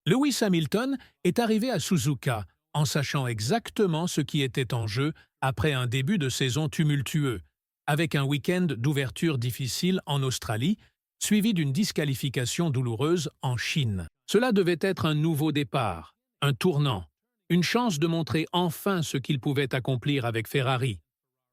Lewis Hamilton est arrivé à Suzuka en sachant exactement ce qui était en jeu après un début de saison tumultueux, avec un week-end d'ouverture difficile en Australie, suivi d'une disqualification douloureuse en Chine. Cela devait être un nouveau départ, un tournant, une chance de montrer enfin ce qu'il pouvait accomplir avec Ferrari.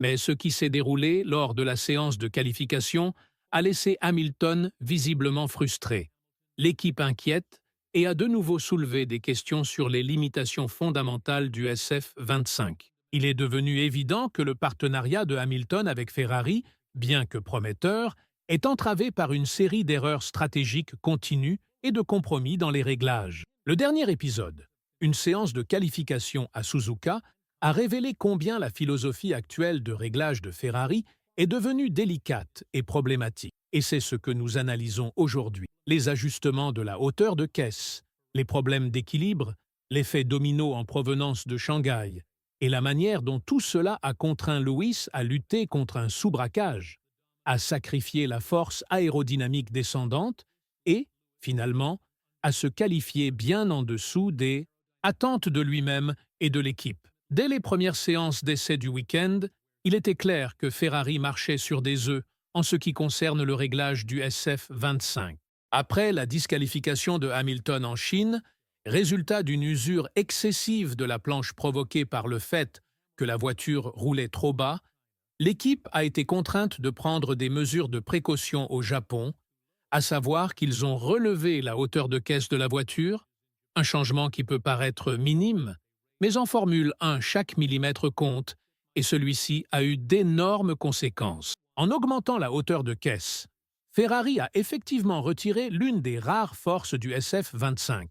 Mais ce qui s'est déroulé lors de la séance de qualification a laissé Hamilton visiblement frustré, l'équipe inquiète et a de nouveau soulevé des questions sur les limitations fondamentales du SF25. Il est devenu évident que le partenariat de Hamilton avec Ferrari, bien que prometteur, est entravé par une série d'erreurs stratégiques continues et de compromis dans les réglages. Le dernier épisode, une séance de qualification à Suzuka, a révélé combien la philosophie actuelle de réglage de Ferrari est devenue délicate et problématique. Et c'est ce que nous analysons aujourd'hui. Les ajustements de la hauteur de caisse, les problèmes d'équilibre, l'effet domino en provenance de Shanghai, et la manière dont tout cela a contraint Lewis à lutter contre un sous-braquage, à sacrifier la force aérodynamique descendante et, finalement, à se qualifier bien en dessous des attentes de lui-même et de l'équipe. Dès les premières séances d'essai du week-end, il était clair que Ferrari marchait sur des œufs en ce qui concerne le réglage du SF25. Après la disqualification de Hamilton en Chine, résultat d'une usure excessive de la planche provoquée par le fait que la voiture roulait trop bas, l'équipe a été contrainte de prendre des mesures de précaution au Japon, à savoir qu'ils ont relevé la hauteur de caisse de la voiture, un changement qui peut paraître minime, mais en Formule 1, chaque millimètre compte, et celui-ci a eu d'énormes conséquences. En augmentant la hauteur de caisse, Ferrari a effectivement retiré l'une des rares forces du SF25,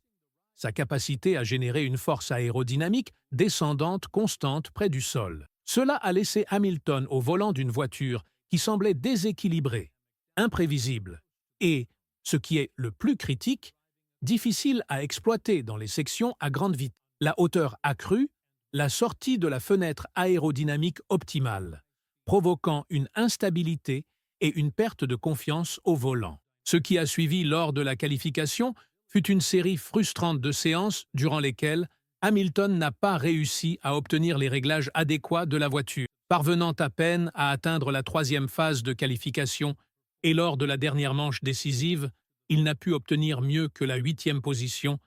sa capacité à générer une force aérodynamique descendante constante près du sol. Cela a laissé Hamilton au volant d'une voiture qui semblait déséquilibrée, imprévisible et, ce qui est le plus critique, difficile à exploiter dans les sections à grande vitesse. La hauteur accrue, la sortie de la fenêtre aérodynamique optimale, provoquant une instabilité et une perte de confiance au volant. Ce qui a suivi lors de la qualification fut une série frustrante de séances durant lesquelles Hamilton n'a pas réussi à obtenir les réglages adéquats de la voiture, parvenant à peine à atteindre la troisième phase de qualification, et lors de la dernière manche décisive, il n'a pu obtenir mieux que la 8e position,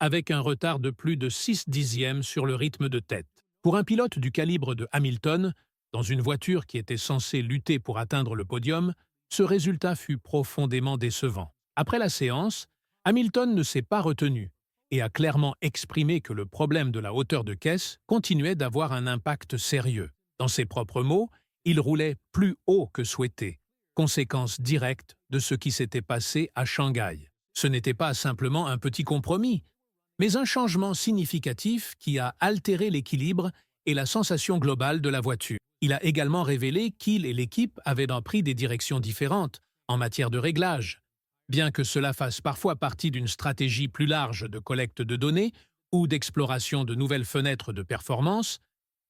avec un retard de plus de 6 dixièmes sur le rythme de tête. Pour un pilote du calibre de Hamilton, dans une voiture qui était censée lutter pour atteindre le podium, ce résultat fut profondément décevant. Après la séance, Hamilton ne s'est pas retenu et a clairement exprimé que le problème de la hauteur de caisse continuait d'avoir un impact sérieux. Dans ses propres mots, il roulait plus haut que souhaité, conséquence directe de ce qui s'était passé à Shanghai. Ce n'était pas simplement un petit compromis, mais un changement significatif qui a altéré l'équilibre et la sensation globale de la voiture. Il a également révélé qu'il et l'équipe avaient pris des directions différentes en matière de réglage, bien que cela fasse parfois partie d'une stratégie plus large de collecte de données ou d'exploration de nouvelles fenêtres de performance.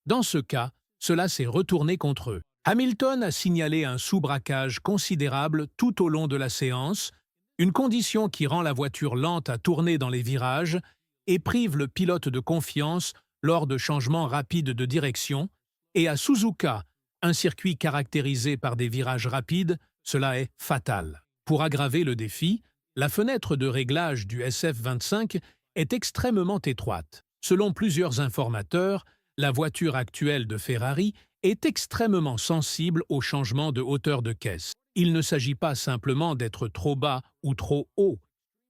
Dans ce cas, cela s'est retourné contre eux. Hamilton a signalé un sous-braquage considérable tout au long de la séance, une condition qui rend la voiture lente à tourner dans les virages et prive le pilote de confiance lors de changements rapides de direction, et à Suzuka, un circuit caractérisé par des virages rapides, cela est fatal. Pour aggraver le défi, la fenêtre de réglage du SF25 est extrêmement étroite. Selon plusieurs informateurs, la voiture actuelle de Ferrari est extrêmement sensible au changement de hauteur de caisse. Il ne s'agit pas simplement d'être trop bas ou trop haut,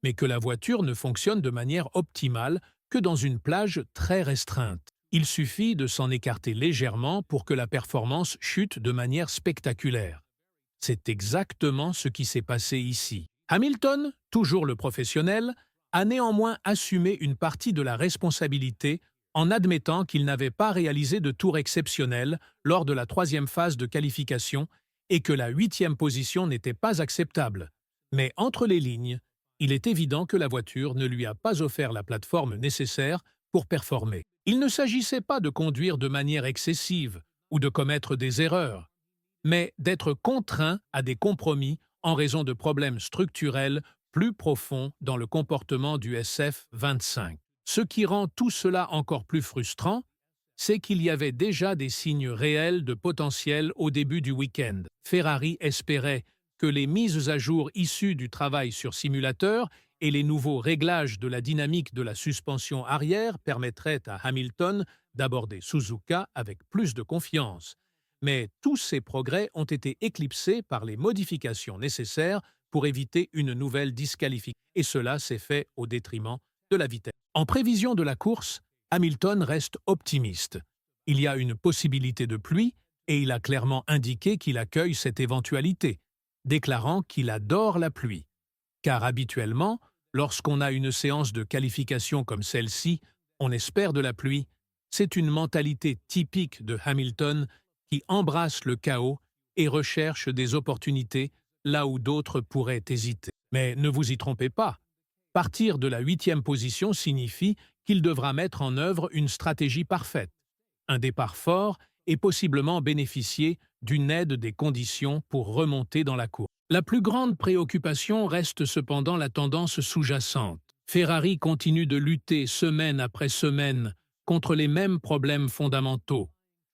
mais que la voiture ne fonctionne de manière optimale que dans une plage très restreinte. Il suffit de s'en écarter légèrement pour que la performance chute de manière spectaculaire. C'est exactement ce qui s'est passé ici. Hamilton, toujours le professionnel, a néanmoins assumé une partie de la responsabilité en admettant qu'il n'avait pas réalisé de tour exceptionnel lors de la troisième phase de qualification et que la 8e position n'était pas acceptable. Mais entre les lignes, il est évident que la voiture ne lui a pas offert la plateforme nécessaire pour performer. Il ne s'agissait pas de conduire de manière excessive ou de commettre des erreurs, mais d'être contraint à des compromis en raison de problèmes structurels plus profond dans le comportement du SF-25. Ce qui rend tout cela encore plus frustrant, c'est qu'il y avait déjà des signes réels de potentiel au début du week-end. Ferrari espérait que les mises à jour issues du travail sur simulateur et les nouveaux réglages de la dynamique de la suspension arrière permettraient à Hamilton d'aborder Suzuka avec plus de confiance. Mais tous ces progrès ont été éclipsés par les modifications nécessaires pour éviter une nouvelle disqualification, et cela s'est fait au détriment de la vitesse. En prévision de la course, Hamilton reste optimiste. Il y a une possibilité de pluie et il a clairement indiqué qu'il accueille cette éventualité, déclarant qu'il adore la pluie. Car habituellement, lorsqu'on a une séance de qualification comme celle-ci, on espère de la pluie. C'est une mentalité typique de Hamilton qui embrasse le chaos et recherche des opportunités là où d'autres pourraient hésiter. Mais ne vous y trompez pas. Partir de la 8e position signifie qu'il devra mettre en œuvre une stratégie parfaite, un départ fort et possiblement bénéficier d'une aide des conditions pour remonter dans la course. La plus grande préoccupation reste cependant la tendance sous-jacente. Ferrari continue de lutter semaine après semaine contre les mêmes problèmes fondamentaux.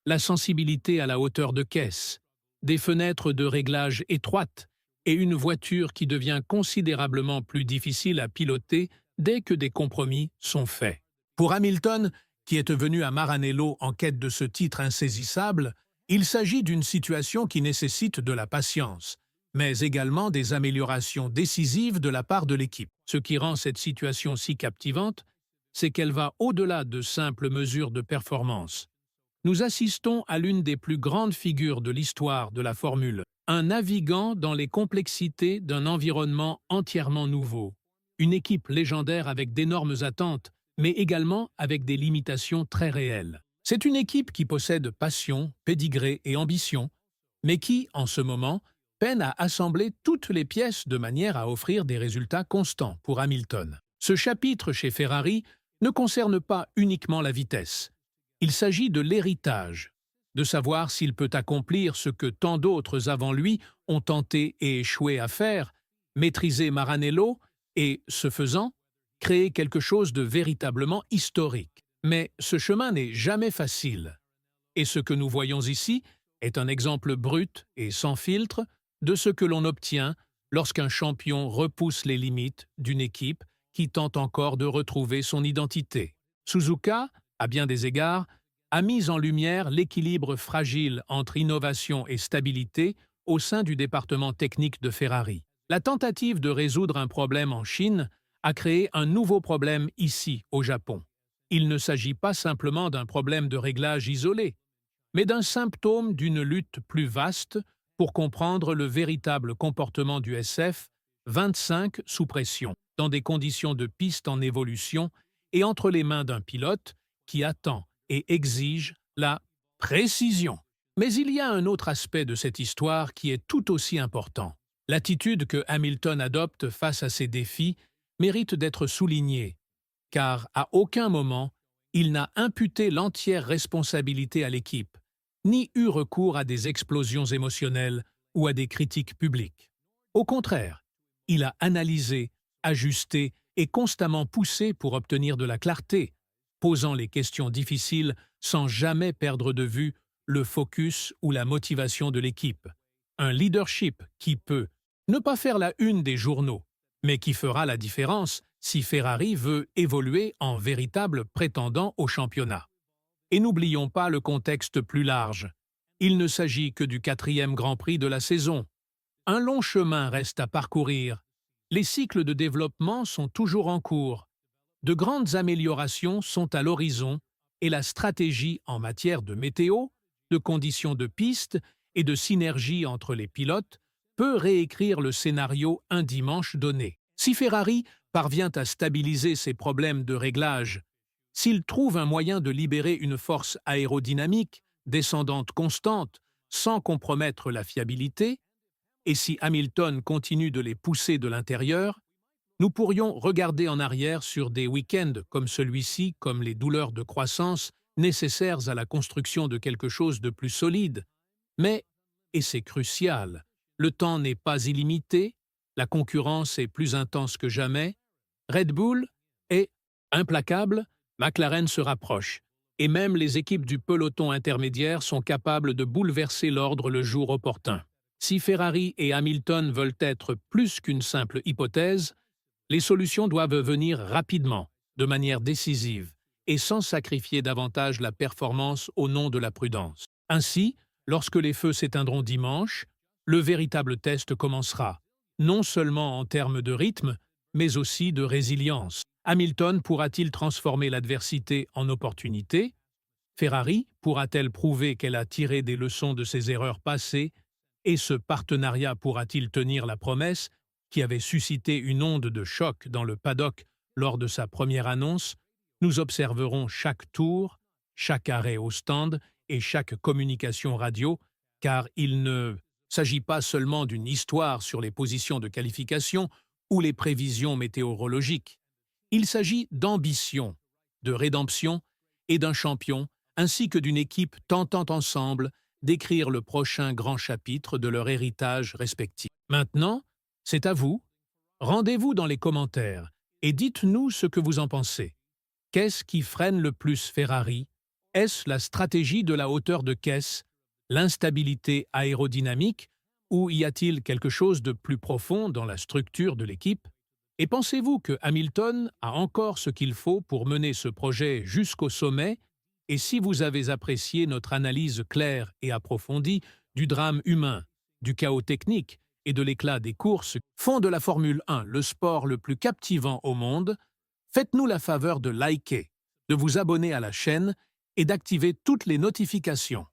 La sensibilité à la hauteur de caisse, des fenêtres de réglage étroites et une voiture qui devient considérablement plus difficile à piloter dès que des compromis sont faits. Pour Hamilton, qui est venu à Maranello en quête de ce titre insaisissable, il s'agit d'une situation qui nécessite de la patience, mais également des améliorations décisives de la part de l'équipe. Ce qui rend cette situation si captivante, c'est qu'elle va au-delà de simples mesures de performance. Nous assistons à l'une des plus grandes figures de l'histoire de la Formule, un navigant dans les complexités d'un environnement entièrement nouveau, une équipe légendaire avec d'énormes attentes, mais également avec des limitations très réelles. C'est une équipe qui possède passion, pédigré et ambition, mais qui, en ce moment, peine à assembler toutes les pièces de manière à offrir des résultats constants pour Hamilton. Ce chapitre chez Ferrari ne concerne pas uniquement la vitesse. Il s'agit de l'héritage, de savoir s'il peut accomplir ce que tant d'autres avant lui ont tenté et échoué à faire, maîtriser Maranello et, ce faisant, créer quelque chose de véritablement historique. Mais ce chemin n'est jamais facile. Et ce que nous voyons ici est un exemple brut et sans filtre de ce que l'on obtient lorsqu'un champion repousse les limites d'une équipe qui tente encore de retrouver son identité. Suzuka, à bien des égards, a mis en lumière l'équilibre fragile entre innovation et stabilité au sein du département technique de Ferrari. La tentative de résoudre un problème en Chine a créé un nouveau problème ici, au Japon. Il ne s'agit pas simplement d'un problème de réglage isolé, mais d'un symptôme d'une lutte plus vaste pour comprendre le véritable comportement du SF-25 sous pression, dans des conditions de piste en évolution et entre les mains d'un pilote qui attend et exige la précision. Mais il y a un autre aspect de cette histoire qui est tout aussi important. L'attitude que Hamilton adopte face à ces défis mérite d'être soulignée, car à aucun moment il n'a imputé l'entière responsabilité à l'équipe, ni eu recours à des explosions émotionnelles ou à des critiques publiques. Au contraire, il a analysé, ajusté et constamment poussé pour obtenir de la clarté, posant les questions difficiles sans jamais perdre de vue le focus ou la motivation de l'équipe. Un leadership qui peut ne pas faire la une des journaux, mais qui fera la différence si Ferrari veut évoluer en véritable prétendant au championnat. Et n'oublions pas le contexte plus large. Il ne s'agit que du 4e Grand Prix de la saison. Un long chemin reste à parcourir. Les cycles de développement sont toujours en cours. De grandes améliorations sont à l'horizon et la stratégie en matière de météo, de conditions de piste et de synergie entre les pilotes peut réécrire le scénario un dimanche donné. Si Ferrari parvient à stabiliser ses problèmes de réglage, s'il trouve un moyen de libérer une force aérodynamique, descendante constante, sans compromettre la fiabilité, et si Hamilton continue de les pousser de l'intérieur, nous pourrions regarder en arrière sur des week-ends comme celui-ci comme les douleurs de croissance nécessaires à la construction de quelque chose de plus solide. Mais, et c'est crucial, le temps n'est pas illimité la concurrence est plus intense que jamais, Red Bull est implacable, McLaren se rapproche, et même les équipes du peloton intermédiaire sont capables de bouleverser l'ordre le jour opportun. Si Ferrari et Hamilton veulent être plus qu'une simple hypothèse, les solutions doivent venir rapidement, de manière décisive, et sans sacrifier davantage la performance au nom de la prudence. Ainsi, lorsque les feux s'éteindront dimanche, le véritable test commencera, non seulement en termes de rythme, mais aussi de résilience. Hamilton pourra-t-il transformer l'adversité en opportunité? Ferrari pourra-t-elle prouver qu'elle a tiré des leçons de ses erreurs passées? Et ce partenariat pourra-t-il tenir la promesse qui avait suscité une onde de choc dans le paddock lors de sa première annonce? Nous observerons chaque tour, chaque arrêt au stand et chaque communication radio, car il ne s'agit pas seulement d'une histoire sur les positions de qualification ou les prévisions météorologiques. Il s'agit d'ambition, de rédemption et d'un champion, ainsi que d'une équipe tentant ensemble d'écrire le prochain grand chapitre de leur héritage respectif. Maintenant, c'est à vous. Rendez-vous dans les commentaires et dites-nous ce que vous en pensez. Qu'est-ce qui freine le plus Ferrari? Est-ce la stratégie de la hauteur de caisse, l'instabilité aérodynamique, ou y a-t-il quelque chose de plus profond dans la structure de l'équipe? Et pensez-vous que Hamilton a encore ce qu'il faut pour mener ce projet jusqu'au sommet? Et si vous avez apprécié notre analyse claire et approfondie du drame humain, du chaos technique et de l'éclat des courses, font de la Formule 1 le sport le plus captivant au monde, faites-nous la faveur de liker, de vous abonner à la chaîne et d'activer toutes les notifications.